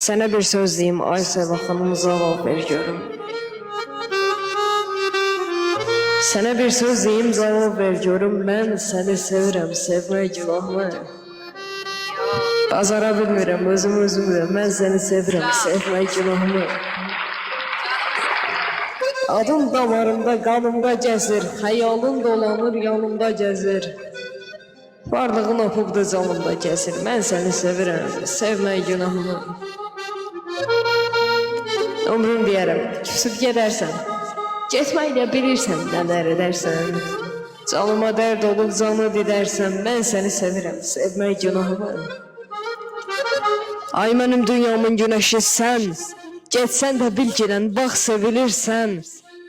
Sana bir söz diyeyim Aysel Hanım, cevap veriyorum. Sana bir söz diyeyim, cevap veriyorum. Ben seni sevirəm, sevmək günahımı. Azara bilmirəm, özümü. Ben seni sevirəm, sevmək günahımı. Adım damarımda, qanımda gəzir, xəyalın dolanır, yanımda gəzir. Varlığın oxubda canımda gəzir. Mən səni sevirəm, sevmək günahımı. Ömrüm deyərəm, küsüb gedərsən, getməklə bilirsən, nələr edərsən. Canıma dərd olub canı didərsən, mən səni sevirəm, sevmək günahımı. Ay mənim dünyamın günəşi sən, getsən də bilgilən, bax sevilirsən.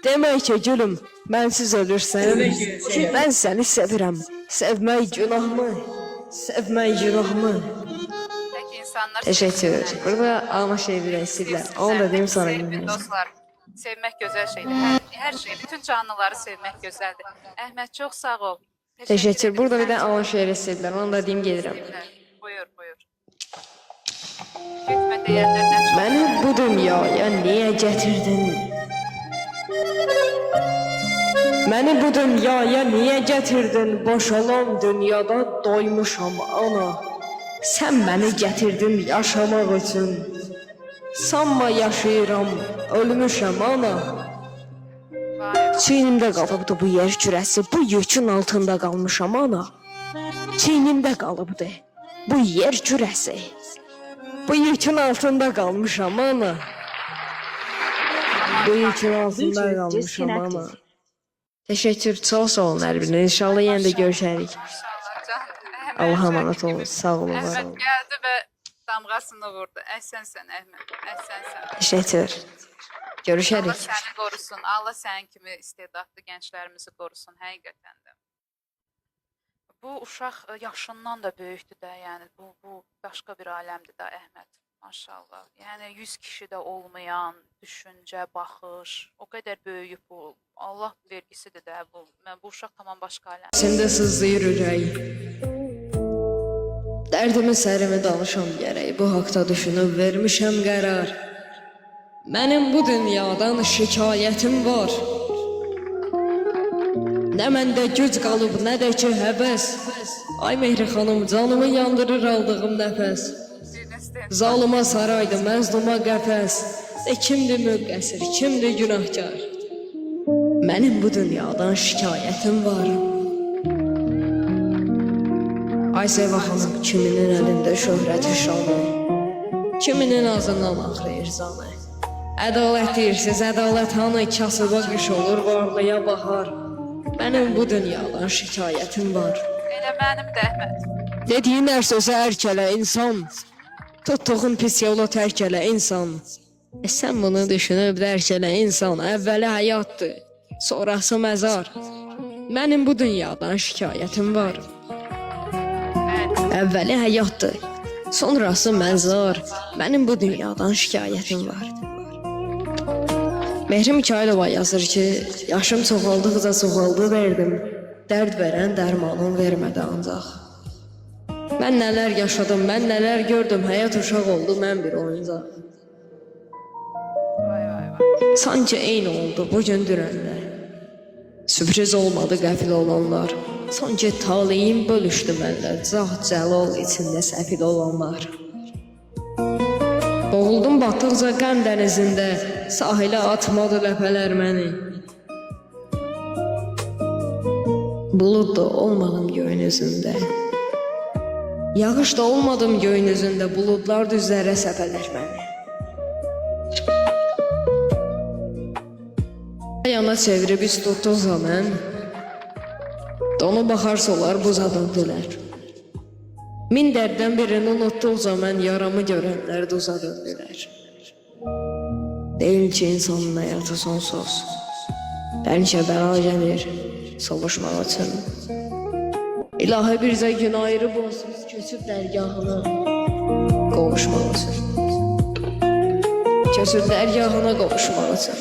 Demək ki gülüm, mənsiz ölürsən, mən səni sevirəm, sevmək günahımı, sevmək günahımı. Teşekkür. Burada alma şey biləsirlər. Onu da deyim sonra bilməyəcəm. Dostlar, sevmək gözəl şeydir. Hər şey, bütün canlıları sevmək gözəldir. Əhməd, çox sağ ol. Teşekkür. Burada bir də alma şey biləsirlər. Onu da deyim gedirəm. Buyur. Getmə deyənlərdən çox. Məni bu dünyaya niyə gətirdin? Məni bu dünyaya niyə gətirdin? Boşalan dünyada doymuşam ana. Sən məni gətirdin yaşamaq üçün. Sanma yaşayıram, ölmüşəm ana. Çiynimdə qalıbdı bu yer kürəsi, bu yükün altında qalmışam ana. Çiynimdə qalıbdı bu yer kürəsi, bu yükün altında qalmışam ana. Bu yükün altında qalmışam ana. Teşekkür, çox sağ olun hər birinə. İnşallah yenə də görüşərik. Allah'a emanet olun. Sağ olun. Əhməd gəldi və damğasını vurdu. Əhsənsən Əhməd, əhsənsən. Teşekkür. Görüşərik. Allah səni qorusun. Allah sənin kimi istedadlı gənclərimizi qorusun həqiqətən də. Bu uşaq yaşından da böyükdür də, yəni bu başqa bir aləmdir də Əhməd. Maşallah. Yəni 100 kişidə olmayan düşüncə, baxış, o qədər böyüyüb bu. Allah vergisidir də bu. Bu uşaq tamam başqa aləm. Səndə sızlayır ürək. Dərdimi sərimi danışam gərək. Bu haqda düşünüb vermişəm qərar. Mənim bu dünyadan şikayətim var. Nə məndə güc qalıb, nə də ki həvəs. Ay Mehri xanım, canımı yandırır aldığım nəfəs. Zalıma saraydı, məzluma qəfəs. Kimdir müqəssir, kimdir günahkar? Mənim bu dünyadan şikayətim var. Ay Seva xanım, kiminin əlində şöhrəti şanı, kiminin ağzından axrayır zanı. Ədalət deyirsiz, ədalət hanı? Kasıba qış olur, varlıya bahar. Mənim bu dünyadan şikayətim var. Elə mənim də Əhməd. Dediyin hər sözə ərkələ insan, tuttuğun pis yolu tərk elə insan. Sən bunu düşünüb dərk elə insan, əvvəli həyatdır, sonrası məzar. Mənim bu dünyadan şikayətim var. Əvvəli həyatdır, sonrası məzar. Mənim bu dünyadan şikayətim var. Mehri Mikailova yazır ki, yaşım çoxaldıqca çoxaldı verdim, dərd verən dərmanın vermədi ancaq. Mən nələr yaşadım, mən nələr gördüm, həyat uşaq oldu, mən bir oyuncaq. Sanki eyni oldu bugün dünənlə. Sürpriz olmadı qəfil olanlar. Sanki taleyim bölüşdü mənlə, cah cəlal içində səfil olanlar. Boğuldum batdıqca qəm dənizində, sahilə atmadı ləpələr məni. Bulud da olmadım göyün üzündə. Yağış da olmadım göyün üzündə, buludlar düzlərə səpələr məni. Yana çevirib üst tutduğu zaman, donu baxar solar buza döndülər. Min dərddən birini unutduğu zaman, yaramı görənlər duza döndülər. Deyil ki, insanın həyatı sonsuz. Bəlkə bəla gəlir, sovuşmaq üçün. İlahi birzə gün ayırıb onsuz, köçüb dərgahına qovuşmaq üçün. Köçüb dərgahına qovuşmaq üçün.